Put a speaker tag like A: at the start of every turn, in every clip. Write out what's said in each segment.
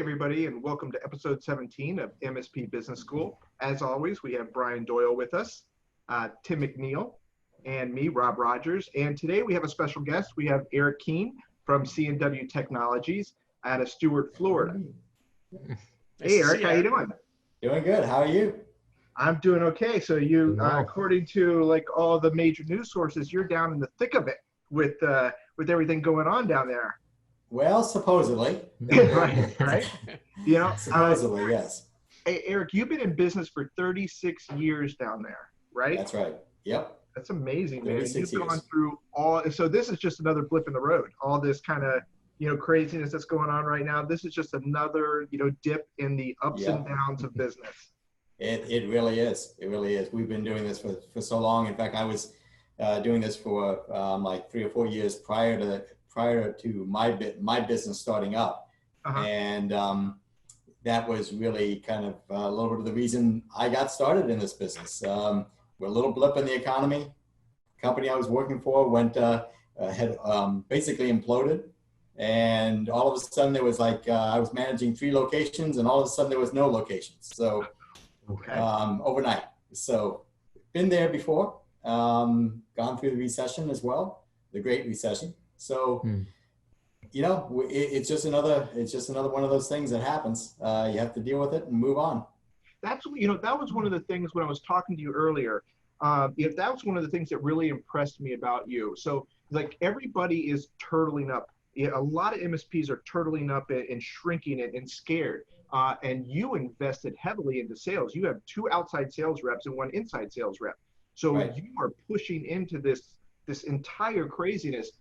A: everybody, and welcome to episode 17 of MSP Business School. As always, we have Brian Doyle with us, Tim McNeil, and me, Rob Rogers. And today we have a special guest. We have Eric Kiehn from C&W Technologies out of Stuart, Florida. Hey, Eric, how you doing?
B: Doing good. How are you?
A: I'm doing okay. So you, according to like all the major news sources, you're down in the thick of it with everything going on down there.
B: Well, supposedly.
A: right. You know,
B: supposedly, yes.
A: Hey, Eric, you've been in business for 36 years down there, right?
B: That's right. Yep.
A: That's amazing, man.
B: 36
A: You've
B: years.
A: gone through all, so this is just another blip in the road. All this kind of, craziness that's going on right now. This is just another, dip in the ups and downs of business.
B: It really is. It really is. We've been doing this for so long. In fact, I was doing this for like 3 or 4 years prior to my business starting up. And that was really kind of a little bit of the reason I got started in this business. We're a little blip in the economy. Company I was working for had basically imploded. And all of a sudden there was like, I was managing 3 locations, and all of a sudden there was no locations. So overnight. So been there before, gone through the recession as well, the Great Recession. So, it's just another one of those things that happens. You have to deal with it and move on.
A: That's, that was one of the things when I was talking to you earlier. That was one of the things that really impressed me about you. So like everybody is turtling up. A lot of MSPs are turtling up and shrinking it and scared. And you invested heavily into sales. You have 2 outside sales reps and 1 inside sales rep. So you are pushing into this entire craziness.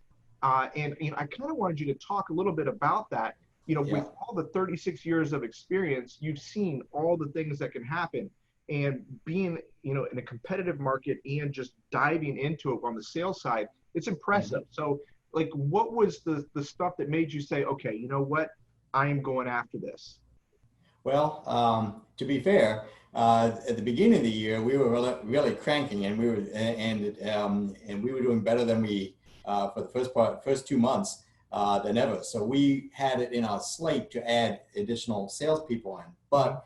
A: And I kind of wanted you to talk a little bit about that. With all the 36 years of experience, you've seen all the things that can happen, and being, in a competitive market and just diving into it on the sales side, it's impressive. So like, what was the stuff that made you say, okay, you know what, I am going after this?
B: Well, to be fair, at the beginning of the year, we were really cranking, and we were doing better than we for the first 2 months than ever. So we had it in our slate to add additional salespeople in. But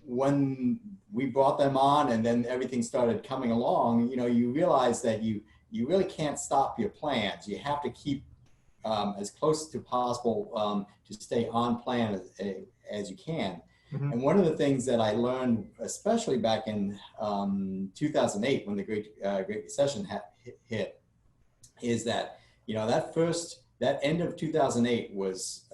B: when we brought them on, and then everything started coming along, you realize that you really can't stop your plans. You have to keep as close to possible to stay on plan as you can. And one of the things that I learned, especially back in 2008, when the Great Recession hit, is that that end of 2008 was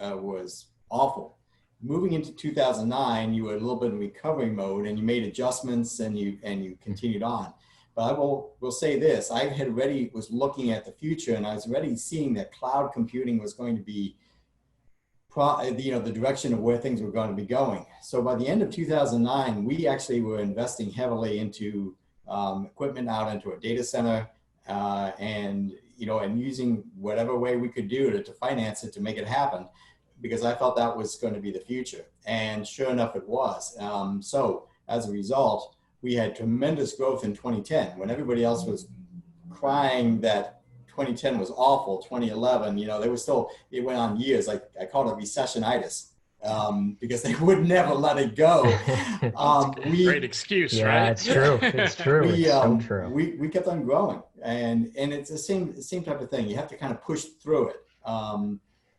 B: awful. Moving into 2009, you were a little bit in recovery mode, and you made adjustments, and you continued on. But I will say this: I had already was looking at the future, and I was already seeing that cloud computing was going to be the direction of where things were going to be going. So by the end of 2009, we actually were investing heavily into equipment out into a data center, and using whatever way we could do to finance it to make it happen, because I thought that was going to be the future. And sure enough, it was. So as a result, we had tremendous growth in 2010 when everybody else was crying that 2010 was awful. 2011, it went on years. Like I call it recessionitis, because they would never let it go.
C: Great excuse, right?
D: It's true. It's true. It's so true.
B: We kept on growing, and it's the same type of thing. You have to kind of push through it.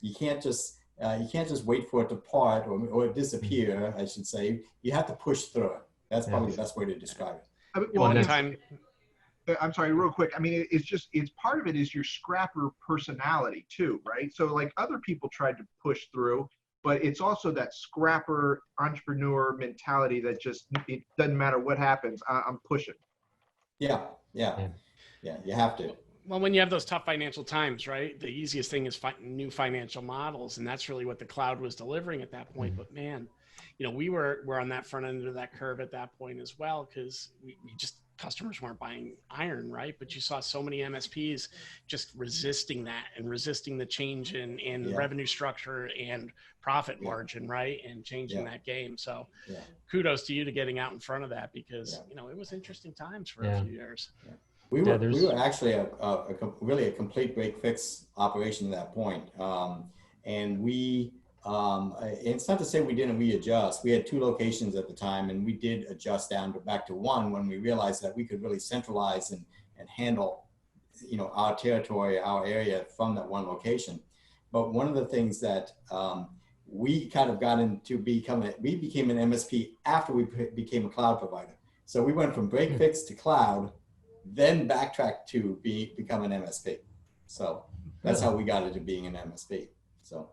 B: You can't just wait for it to part or disappear, I should say. You have to push through it. That's probably the best way to describe it.
A: I'm sorry, real quick. I mean, it's part of it is your scrapper personality too, right? So like other people tried to push through, but it's also that scrapper entrepreneur mentality that just, it doesn't matter what happens, I'm pushing.
B: Yeah, you have to.
C: Well, when you have those tough financial times, right, the easiest thing is new financial models. And that's really what the cloud was delivering at that point. But man, we're on that front end of that curve at that point as well, because we just, customers weren't buying iron, right? But you saw so many MSPs just resisting that and resisting the change in revenue structure and profit margin, right? And changing that game. So kudos to you to getting out in front of that, because, it was interesting times for a few years.
B: Yeah. We were actually really a complete break fix operation at that point. And we it's not to say we didn't readjust. We had 2 locations at the time, and we did adjust down back to 1 when we realized that we could really centralize and handle, our territory, our area from that 1 location. But one of the things that we kind of got into we became an MSP after we became a cloud provider. So we went from break fix to cloud, then backtracked to become an MSP. So that's how we got into being an MSP. So,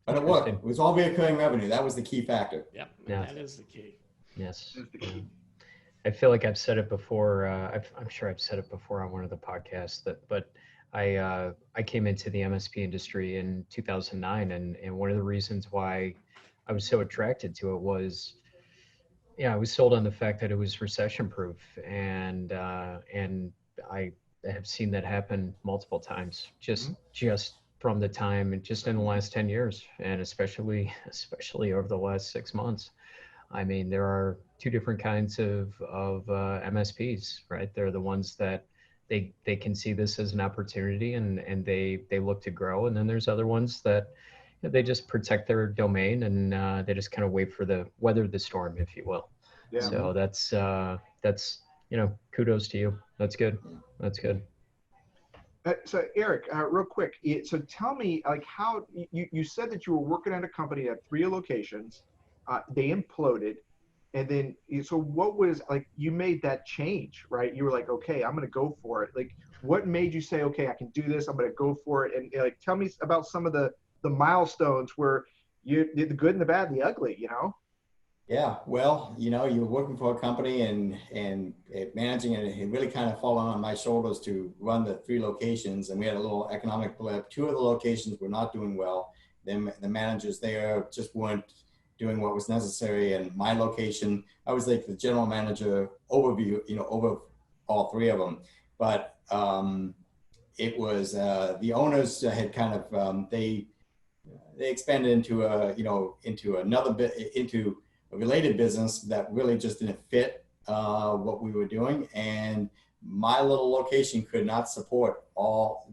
B: but it worked. It was all recurring revenue. That was the key factor.
C: Yep,
D: Yeah.
C: that is the key.
D: Yes.
A: That's the key.
D: I feel like I've said it before. I'm sure I've said it before on one of the podcasts but I came into the MSP industry in 2009, and one of the reasons why I was so attracted to it was, I was sold on the fact that it was recession proof, and I have seen that happen multiple times, just from the time, and just in the last 10 years, and especially over the last 6 months. I mean, there are 2 different kinds of MSPs, right? They're the ones that they can see this as an opportunity and they look to grow. And then there's other ones that they just protect their domain and they just kind of wait for weather the storm, if you will. Yeah. So that's kudos to you. That's good. That's good.
A: So Eric, real quick. So tell me, like, how you said that you were working at a company at 3 locations. They imploded. And then, so what was, like, you made that change, right? You were like, okay, I'm going to go for it. Like, what made you say, okay, I can do this. I'm going to go for it. And like, tell me about some of the milestones where you did the good and the bad and the ugly,
B: Yeah, well, you're working for a company and managing it. It really kind of fallen on my shoulders to run the 3 locations. And we had a little economic blip. 2 of the locations were not doing well. Then the managers there just weren't doing what was necessary. And my location, I was like the general manager overview, over all 3 of them. But it was the owners had kind of they expanded into a related business that really just didn't fit what we were doing, and my little location could not support all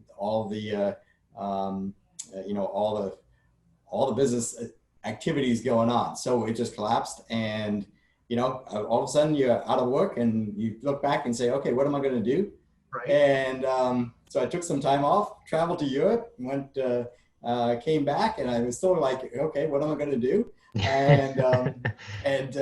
B: the all the business activities going on. So it just collapsed, and all of a sudden you're out of work and you look back and say, okay, what am I going to do? Right. And so I took some time off, traveled to Europe, came back, and I was still like, okay, what am I going to do? And at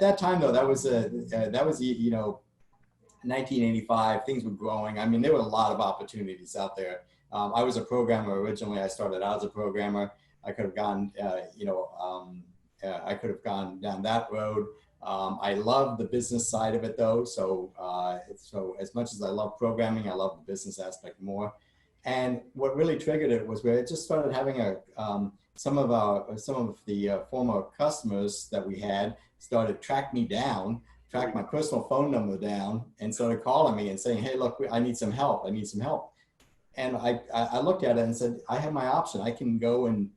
B: that time though, that was 1985. Things were growing. I mean, there were a lot of opportunities out there. I was a programmer originally. I started out as a programmer. I could have gone, I could have gone down that road. I love the business side of it though. So as much as I love programming, I love the business aspect more. And what really triggered it was where it just started having some of the former customers that we had started track my personal phone number down, and started calling me and saying, hey, look, I need some help. And I looked at it and said, I have my option. I can go and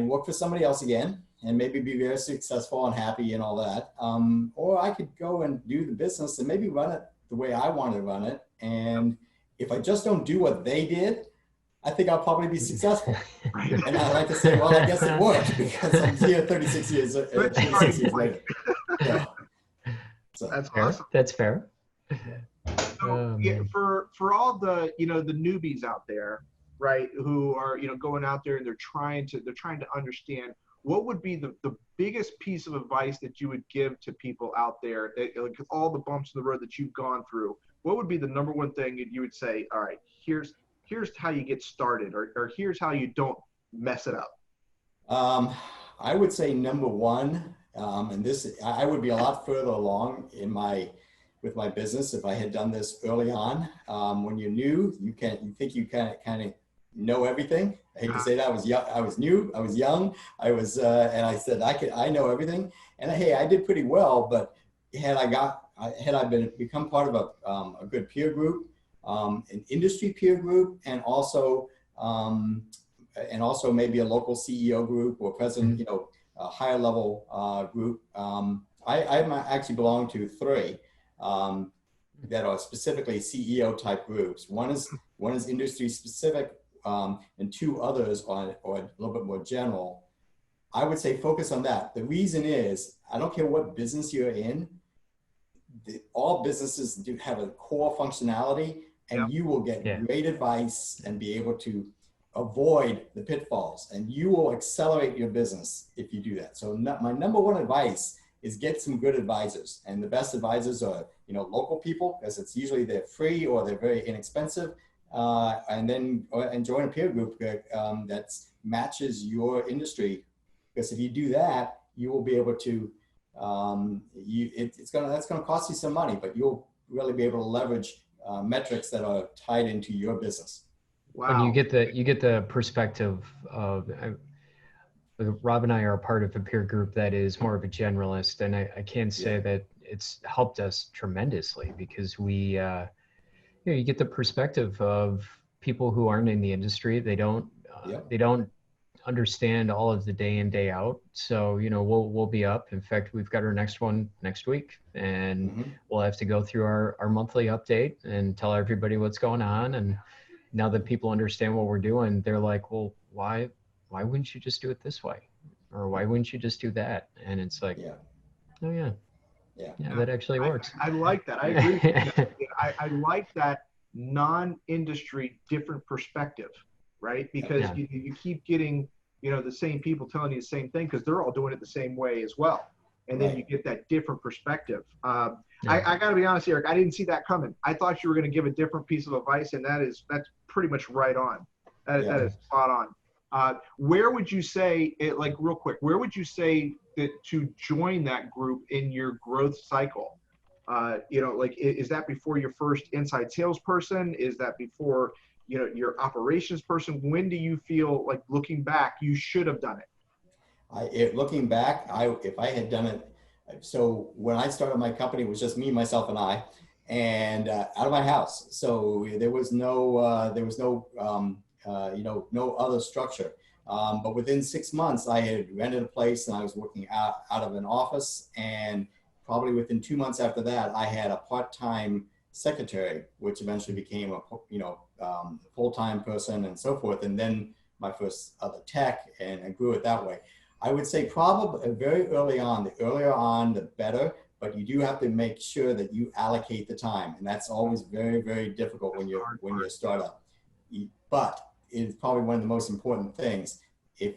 B: work for somebody else again and maybe be very successful and happy and all that. Or I could go and do the business and maybe run it the way I want to run it. And if I just don't do what they did, I think I'll probably be successful. And I like to say, well, I guess it worked, because I'm here 36 years later. Yeah. So.
A: That's awesome.
D: That's fair.
A: So, for all the the newbies out there, right, who are going out there and they're trying to understand, what would be the biggest piece of advice that you would give to people out there, like all the bumps in the road that you've gone through? What would be the number one thing that you would say, all right, here's how you get started, or here's how you don't mess it up?
B: I would say number one, and this, I would be a lot further along with my business if I had done this early on. When you're new, you think you kind of know everything. I hate to say that. I was young. I was new. I was young. And I said I know everything. And hey, I did pretty well. But had I become part of a good peer group, an industry peer group, and also maybe a local CEO group or president, a higher level group. I actually belong to 3 that are specifically CEO type groups. One is industry specific, and two others or a little bit more general, I would say focus on that. The reason is, I don't care what business you're in, all businesses do have a core functionality, and you will get great advice and be able to avoid the pitfalls, and you will accelerate your business if you do that. So my number one advice is get some good advisors, and the best advisors are, local people, because it's usually they're free or they're very inexpensive, and join a peer group that matches your industry, because if you do that, you will be able to that's going to cost you some money, but you'll really be able to leverage metrics that are tied into your business.
D: Wow. And you get the perspective of Rob and I are a part of a peer group that is more of a generalist, and I can say that it's helped us tremendously, because we you get the perspective of people who aren't in the industry. They don't understand all of the day in, day out. So, we'll be up. In fact, we've got our next one next week, and we'll have to go through our monthly update and tell everybody what's going on. And now that people understand what we're doing, they're like, well, why wouldn't you just do it this way? Or why wouldn't you just do that? And it's like, oh yeah, that actually works.
A: I like that. I agree with you. I like that non-industry different perspective, right? Because you keep getting, the same people telling you the same thing, because they're all doing it the same way as well. And then you get that different perspective. I got to be honest, Eric, I didn't see that coming. I thought you were going to give a different piece of advice, and that's pretty much right on. That is spot on. Where would you say, real quick, where would you say that to join that group in your growth cycle? Is that before your first inside salesperson? Is that before, your operations person? When do you feel like, looking back, you should have done it?
B: Looking back, if I had done it, so when I started my company, it was just me, myself, and I, and out of my house. So there was no other structure. But within 6 months, I had rented a place and I was working out of an office. And probably within 2 months after that, I had a part-time secretary, which eventually became a full-time person and so forth. And then my first other tech, and I grew it that way. I would say probably very early on, the earlier on, the better, but you do have to make sure that you allocate the time. And that's always very, very difficult when you're a startup. But it's probably one of the most important things. If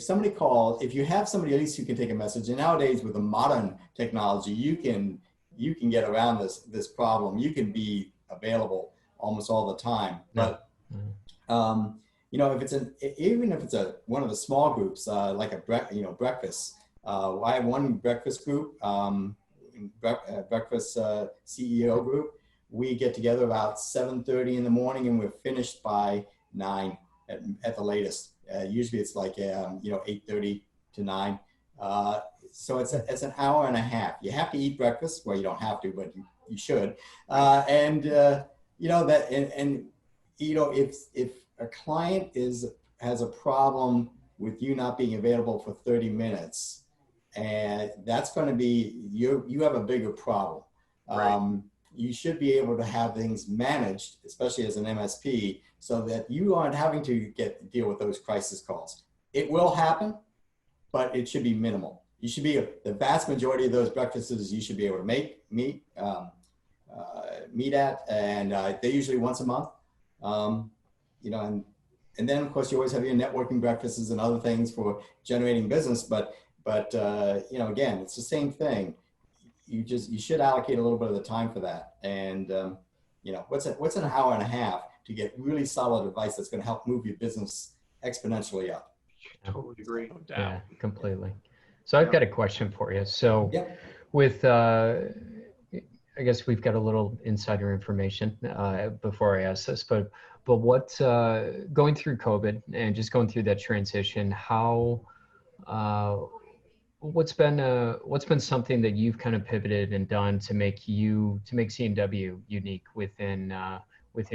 B: somebody calls, if you have somebody at least who can take a message, and nowadays with the modern technology, you can get around this problem. You can be available almost all the time. But if it's one of the small groups, like a breakfast. I have one breakfast group, breakfast CEO group. We get together about 7:30 in the morning, and we're finished by 9 at the latest. Usually it's like 8:30 to 9. So it's an hour and a half. You have to eat breakfast. Well, you don't have to, but you should. If a client has a problem with you not being available for 30 minutes, and that's going to be you have a bigger problem. Right. You should be able to have things managed, especially as an MSP, so that you aren't having to deal with those crisis calls. It will happen, but it should be minimal. You should be the vast majority of those breakfasts you should be able to meet at, and they're usually once a month. And then of course you always have your networking breakfasts and other things for generating business. But again, it's the same thing. You should allocate a little bit of the time for that. And what's an hour and a half to get really solid advice that's going to help move your business exponentially up.
A: Totally agree.
D: Yeah, completely. So I've got a question for you. So with, I guess we've got a little insider information before I ask this, but what, going through COVID and just going through that transition, how, what's been something that you've kind of pivoted and done to make C&W unique within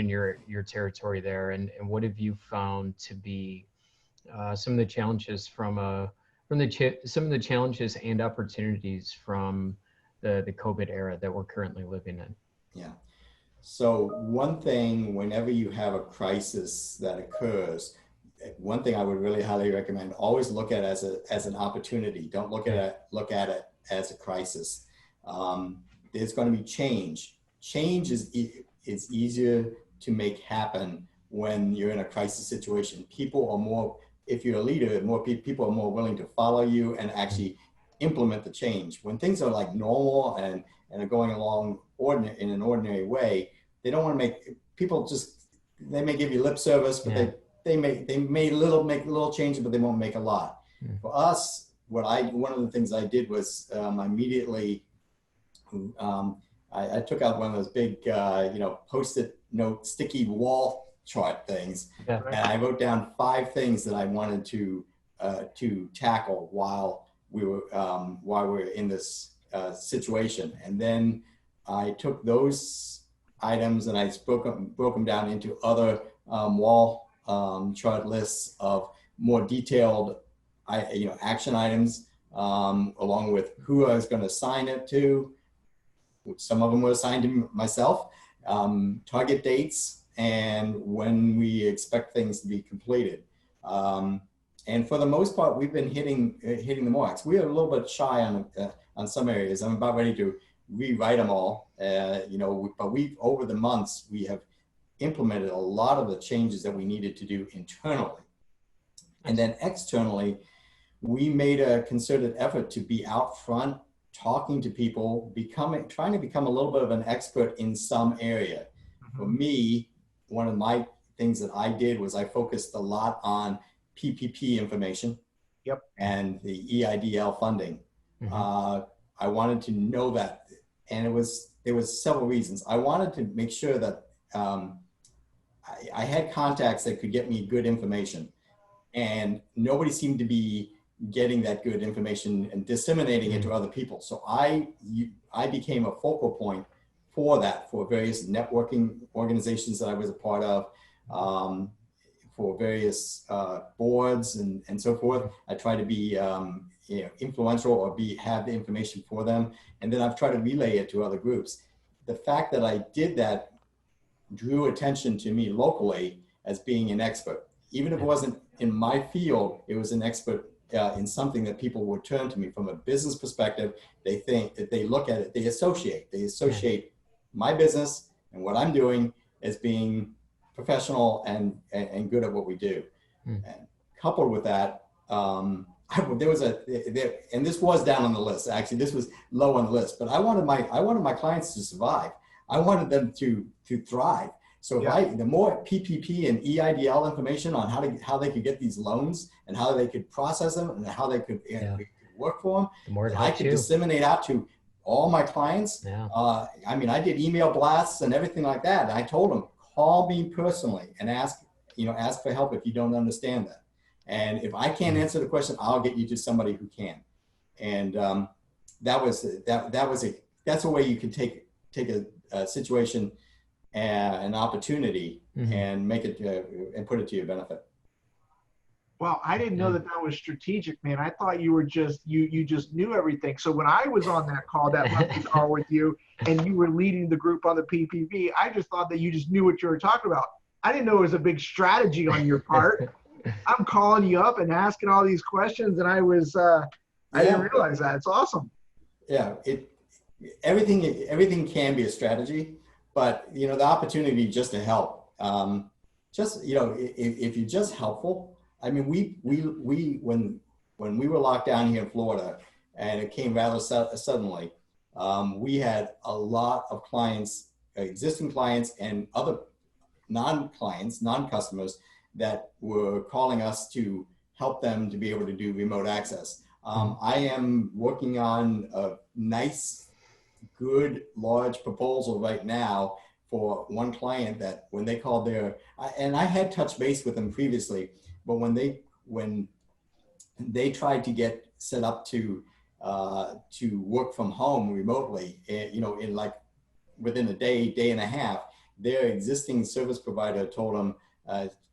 D: your territory there, and what have you found to be some of the challenges some of the challenges and opportunities from the COVID era that we're currently living in?
B: Yeah. So one thing, whenever you have a crisis that occurs, one thing I would really highly recommend, always look at it as an opportunity. Don't look at it as a crisis. There's going to be change. Change is easier to make happen when you're in a crisis situation. People are more, if you're a leader, more people are more willing to follow you and actually implement the change. When things are like normal and are going along in an ordinary way, they don't want to make people they may give you lip service, but they may make a little change, but they won't make a lot. For us, one of the things I did was immediately I took out one of those big Post-it note sticky wall chart things, and I wrote down 5 things that I wanted to tackle while we were in this situation, and then I took those items and I broke them down into other wall chart lists of more detailed action items, along with who I was going to assign it to. Some of them were assigned to myself, target dates, and when we expect things to be completed. And for the most part, we've been hitting the marks. We are a little bit shy on some areas. I'm about ready to rewrite them all. But over the months, we have implemented a lot of the changes that we needed to do internally. And then externally, we made a concerted effort to be out front, talking to people, trying to become a little bit of an expert in some area. For me, one of my things that I did was I focused a lot on PPP information and the EIDL funding. I wanted to know that, and there was several reasons. I wanted to make sure that I had contacts that could get me good information, and nobody seemed to be getting that good information and disseminating it to other people. So I became a focal point for that, for various networking organizations that I was a part of, for various boards and so forth. I try to be influential or have the information for them. And then I've tried to relay it to other groups. The fact that I did that drew attention to me locally as being an expert. Even if it wasn't in my field, it was an expert in something that people would turn to me from a business perspective. They think that they look at it, they associate my business and what I'm doing as being professional and good at what we do. And coupled with that, and this was down on the list. Actually, this was low on the list, but I wanted my clients to survive. I wanted them to thrive. So the more PPP and EIDL information on how they could get these loans and how they could process them and how they could work for them,
D: the more
B: I could disseminate out to all my clients. I did email blasts and everything like that. And I told them, call me personally and ask for help if you don't understand that. And if I can't answer the question, I'll get you to somebody who can. And that's a way you can take a situation, an opportunity, and make it and put it to your benefit.
A: Well, I didn't know that was strategic, man. I thought you were you just knew everything. So when I was on that monthly call with you, and you were leading the group on the PPP, I just thought that you just knew what you were talking about. I didn't know it was a big strategy on your part. I'm calling you up and asking all these questions, and I didn't realize that. It's awesome.
B: Yeah, everything can be a strategy, but the opportunity just to help, if you're just helpful. I mean, when we were locked down here in Florida, and it came rather suddenly, we had a lot of clients, existing clients, and other non-clients, non-customers that were calling us to help them to be able to do remote access. I am working on a nice, good, large proposal right now for one client that when they called and I had touched base with them previously, but when they tried to get set up to work from home remotely, in like within a day and a half, their existing service provider told them,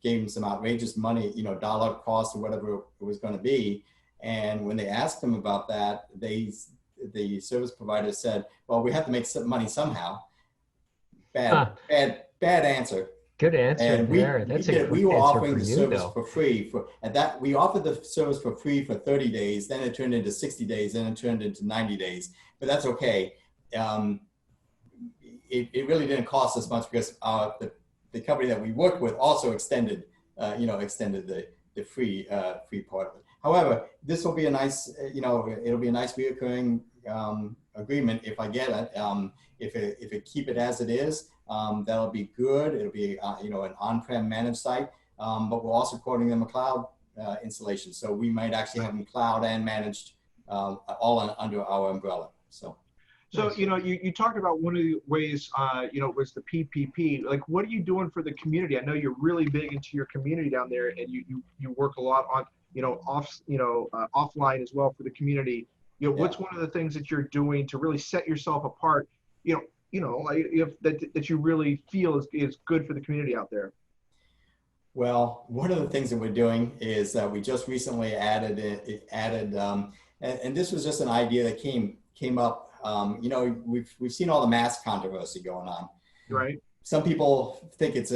B: gave them some outrageous money, dollar cost or whatever it was going to be. And when they asked them about that, the service provider said, well, we have to make some money somehow. bad answer.
D: Good answer
B: And
D: there. That's a
B: we
D: great
B: were
D: answer
B: offering
D: for
B: the
D: you,
B: service
D: though.
B: for free we offered the service for free for 30 days, then it turned into 60 days, then it turned into 90 days, but that's okay. It really didn't cost us much because the company that we worked with also extended the free part of it. However, this will be a nice, it'll be a nice reoccurring agreement if I get it. If it keep it as it is, that'll be good. It'll be an on-prem managed site, but we're also quoting them a cloud installation. So we might actually have them cloud and managed all under our umbrella. So
A: you talked about one of the ways was the PPP. Like, what are you doing for the community? I know you're really big into your community down there, and you work a lot on offline as well for the community. What's one of the things that you're doing to really set yourself apart? That you really feel is good for the community out there.
B: Well, one of the things that we're doing is that we just recently added, and this was just an idea that came up. We've seen all the mask controversy going on.
A: Right.
B: Some people think it's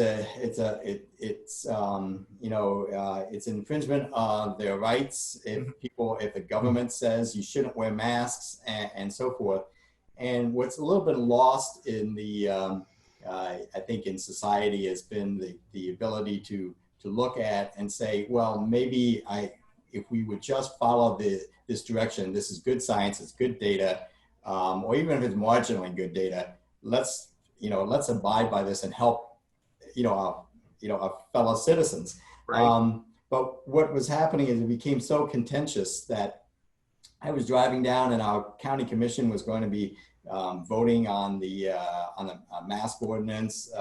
B: infringement of their rights if the government says you shouldn't wear masks and so forth. And what's a little bit lost in the I think in society has been the ability to look at and say, well, maybe if we would just follow this direction, this is good science, it's good data, or even if it's marginally good data, let's abide by this and help our fellow citizens.
A: Right.
B: But what was happening is it became so contentious that I was driving down and our county commission was going to be voting on the mask ordinance.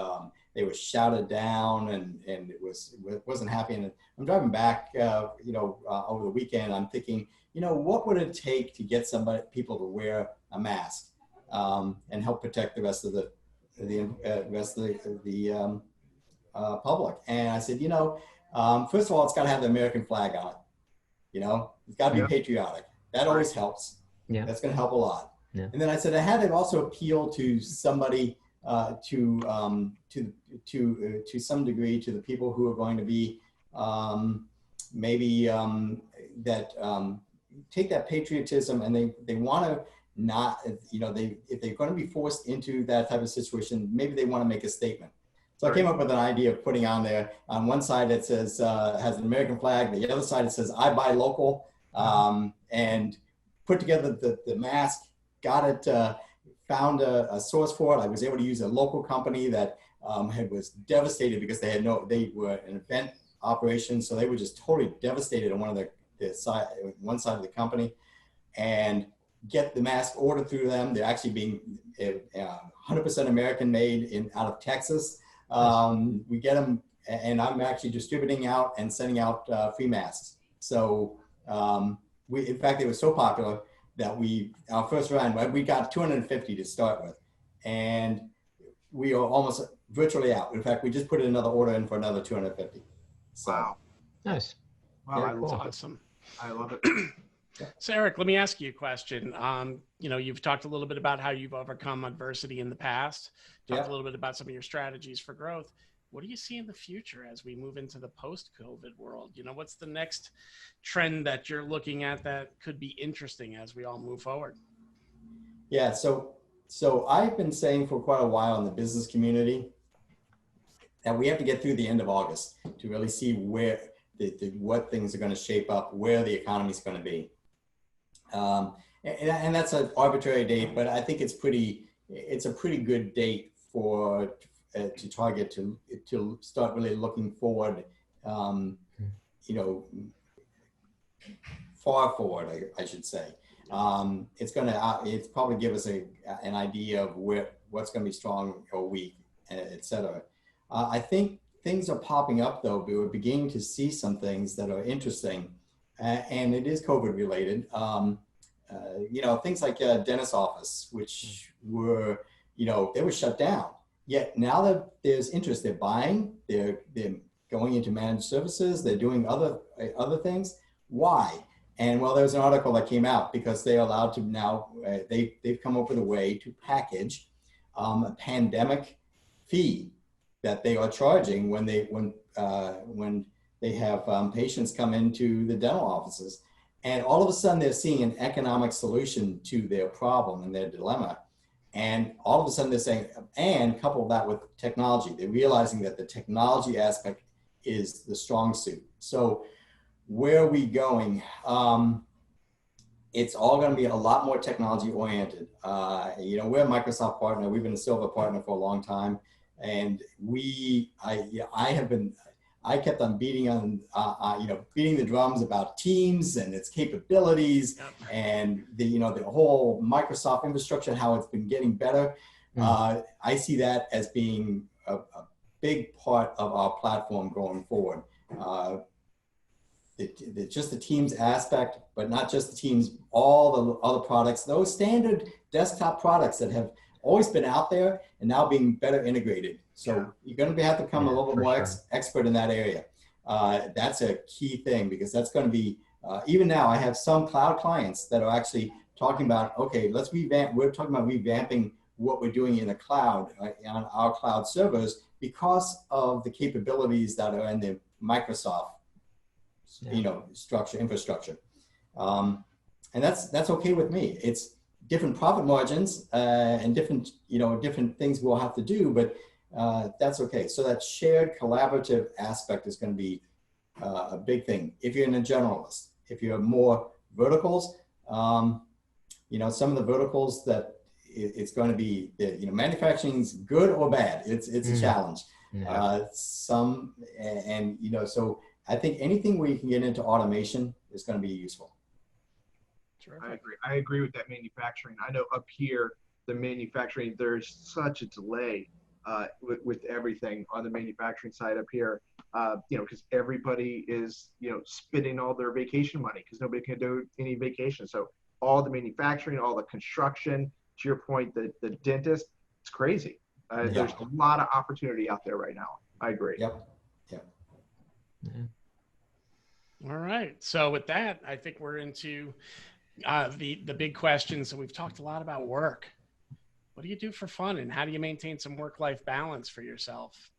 B: They were shouted down and it wasn't happy. And I'm driving back, over the weekend. I'm thinking, what would it take to get people to wear a mask and help protect the rest of the public? And I said, first of all, it's got to have the American flag on it. It's got to be patriotic. That always helps.
D: Yeah,
B: that's going to help a lot.
D: Yeah.
B: And then I said I had to also appeal to somebody to some degree to the people who are going to be take that patriotism and they want to not, if they're going to be forced into that type of situation, maybe they want to make a statement. So I came up with an idea of putting on there, on one side it says, has an American flag, the other side it says, I buy local, and put together the mask, got it, found a source for it. I was able to use a local company that was devastated because they were an event operation. So they were just totally devastated on one side of the company, and get the mask ordered through them. They're actually being 100% American made out of Texas. We get them, and I'm actually distributing out and sending out free masks. So in fact, it was so popular that our first round, we got 250 to start with, and we are almost virtually out. In fact, we just put another order in for another 250. So,
A: wow.
D: Nice.
A: Wow,
C: That's awesome.
A: I love it.
C: So Eric, let me ask you a question. You've talked a little bit about how you've overcome adversity in the past, talked a little bit about some of your strategies for growth. What do you see in the future as we move into the post-COVID world? What's the next trend that you're looking at that could be interesting as we all move forward?
B: Yeah, so I've been saying for quite a while in the business community that we have to get through the end of August to really see where what things are going to shape up, where the economy is going to be. And that's an arbitrary date, but I think it's a pretty good date to target to start really looking forward, far forward, I should say. It's probably give us an idea of what's going to be strong or weak, et cetera. I think things are popping up though, but we're beginning to see some things that are interesting, and it is COVID related. Things like dentist office, which were, they were shut down. Yet now that there's interest, they're buying, they're going into managed services, they're doing other things. Why? And well, there was an article that came out because they're allowed to now, they've come up with a way to package a pandemic fee that they are charging when they have patients come into the dental offices. And all of a sudden they're seeing an economic solution to their problem and their dilemma. And all of a sudden they're saying, and couple that with technology, they're realizing that the technology aspect is the strong suit. So where are we going? It's all going to be a lot more technology oriented. We're a Microsoft partner. We've been a silver partner for a long time. And I kept on beating the drums about Teams and its capabilities, and the whole Microsoft infrastructure and how it's been getting better. I see that as being a big part of our platform going forward. Just the Teams aspect, but not just the Teams, all the other products, those standard desktop products that have always been out there and now being better integrated. So you're going to have to become a little bit more expert in that area. That's a key thing, because that's going to be, even now I have some cloud clients that are actually talking about, okay, let's revamp. We're talking about revamping what we're doing in the cloud, on our cloud servers, because of the capabilities that are in the Microsoft infrastructure. And that's okay with me. It's different profit margins and different things we'll have to do, but that's okay. So that shared collaborative aspect is going to be a big thing. If you're in a generalist, if you're more verticals, some of the verticals that it's going to be, manufacturing's good or bad. It's a challenge. So I think anything where you can get into automation is going to be useful.
A: I agree with that manufacturing. I know up here, the manufacturing, there's such a delay with everything on the manufacturing side up here, because everybody is, spending all their vacation money because nobody can do any vacation. So all the manufacturing, all the construction, to your point, the dentist, it's crazy. There's a lot of opportunity out there right now. I agree.
B: Yep.
C: All right. So with that, I think we're into the big questions. So we've talked a lot about work. What do you do for fun, and how do you maintain some work-life balance for yourself?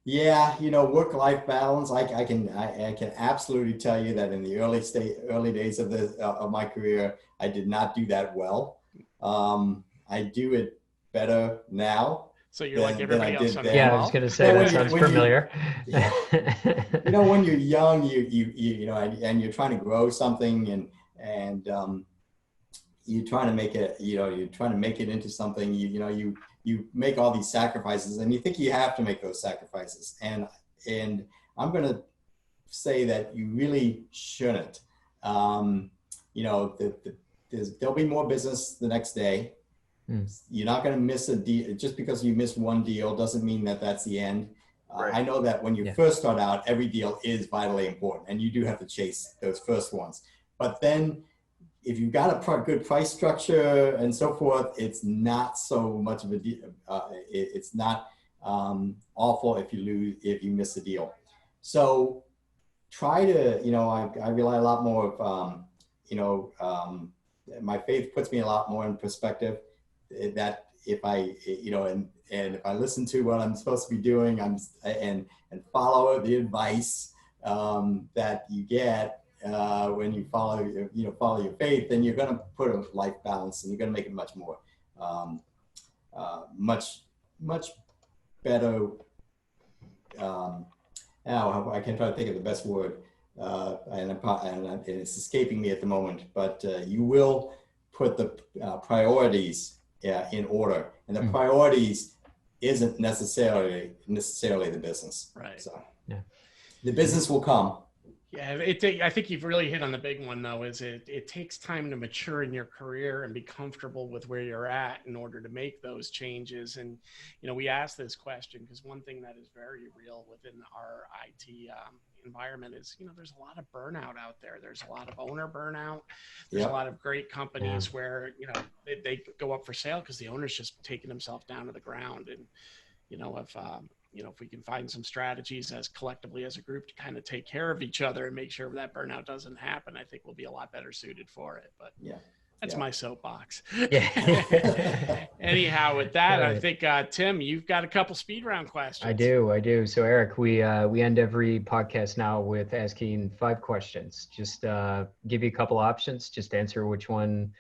B: Yeah, work-life balance. I can absolutely tell you that in the early days of my career, I did not do that well. I do it better now.
C: So you're like everybody else.
D: Yeah, I was going to say that sounds familiar.
B: When you're young, and you're trying to grow something, and you're trying to make it, you're trying to make it into something. You make all these sacrifices, and you think you have to make those sacrifices. And I'm going to say that you really shouldn't. There'll be more business the next day. You're not going to miss a deal. Just because you miss one deal doesn't mean that that's the end. I know that when you first start out, every deal is vitally important, and you do have to chase those first ones. But then if you've got a good price structure and so forth, it's not so much of a deal. It's not awful if you miss a deal. So try to, I rely a lot more of, my faith puts me a lot more in perspective. That if I, and if I listen to what I'm supposed to be doing, and follow the advice that you get when you follow your faith, then you're going to put a life balance, and you're going to make it much more, much better. Now I can try to think of the best word, and it's escaping me at the moment. But you will put the priorities in order, and the priorities isn't necessarily the business.
C: Right.
B: So the business will come.
C: Yeah, I think you've really hit on the big one, though, is it takes time to mature in your career and be comfortable with where you're at in order to make those changes. And, we ask this question because one thing that is very real within our IT environment is, there's a lot of burnout out there. There's a lot of owner burnout. There's a lot of great companies where, they go up for sale because the owner's just taking himself down to the ground. And, if we can find some strategies as collectively as a group to kind of take care of each other and make sure that burnout doesn't happen, I think we'll be a lot better suited for it. But That's
B: Yeah.
C: my soapbox.
D: Yeah.
C: Anyhow, with that, I
D: Right.
C: think Tim, you've got a couple speed round questions.
D: I do. So Eric, we end every podcast now with asking 5 questions. Just give you a couple options. Just answer which one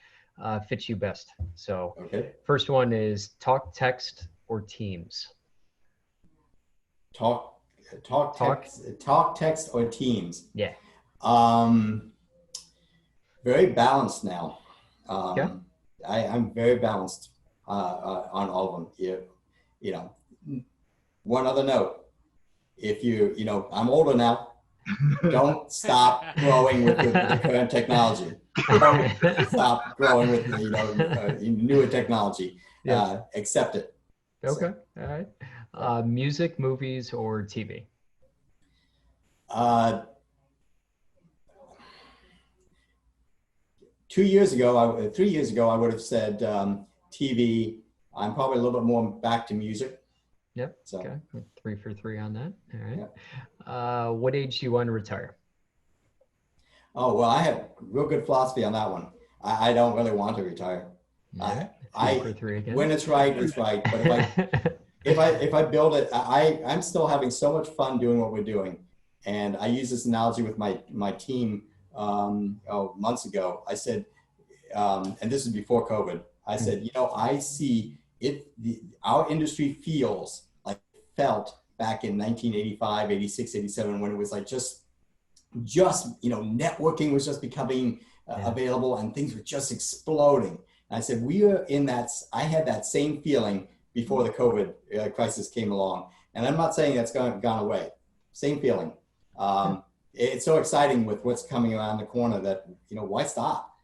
D: fits you best. So
B: Okay.
D: first one is talk, text, or Teams.
B: Talk, text, or Teams.
D: Yeah.
B: Very balanced now.
D: Okay.
B: I'm very balanced on all of them. You know, one other note, if I'm older now, don't stop growing with the current technology. Don't stop growing with newer technology.
D: Yeah.
B: Accept it.
D: Okay. All right. Music, movies, or TV?
B: So, 3 years ago, I would have said TV. I'm probably a little bit more back to music.
D: Yep.
B: So.
D: Okay. 3 for 3 on that. All right.
B: Yep.
D: What age do you want to retire?
B: Oh, well, I have real good philosophy on that one. I don't really want to retire.
D: Yeah. 3 for 3 again.
B: When it's right, it's right. But if I build it, I'm still having so much fun doing what we're doing. And I use this analogy with my team months ago. I said, and this is before COVID, I said, I see it, our industry feels like it felt back in 1985, 86, 87, when it was like just networking was just becoming available and things were just exploding. And I said, we are in that, I had that same feeling before the COVID crisis came along. And I'm not saying that's gone away. Same feeling. It's so exciting with what's coming around the corner that, why stop?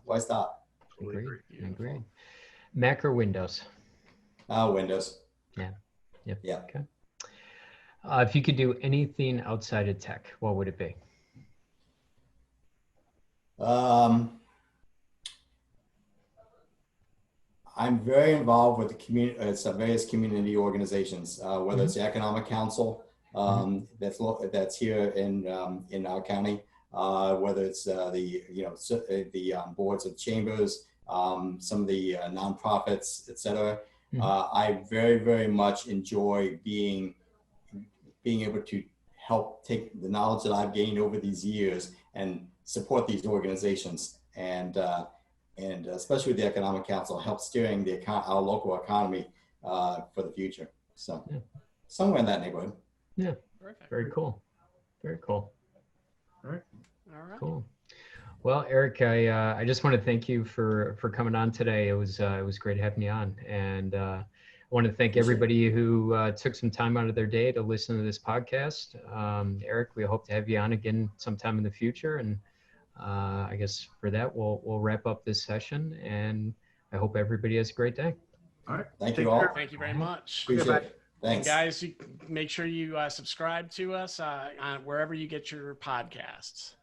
B: Why stop?
D: Agreed. Mac or Windows?
B: Windows.
D: Yeah. Yep.
B: Yeah.
D: Okay. If you could do anything outside of tech, what would it be?
B: I'm very involved with the various community organizations, whether it's the Economic Council that's here in our county, whether it's the boards of chambers, some of the nonprofits, et cetera. I very, very much enjoy being able to help take the knowledge that I've gained over these years and support these organizations, and especially with the Economic Council, help steering our local economy for the future. So somewhere in that neighborhood.
D: Yeah.
C: Perfect.
D: Very cool. Very cool.
A: All right.
D: Cool. Well, Eric, I just want to thank you for coming on today. It was great having you on, and I want to thank everybody who took some time out of their day to listen to this podcast. Eric, we hope to have you on again sometime in the future, and I guess for that we'll wrap up this session, and I hope everybody has a great day.
A: All right.
B: Thank you all.
C: Thank you very much.
B: Appreciate it. Thanks.
C: And guys, make sure you subscribe to us on wherever you get your podcasts.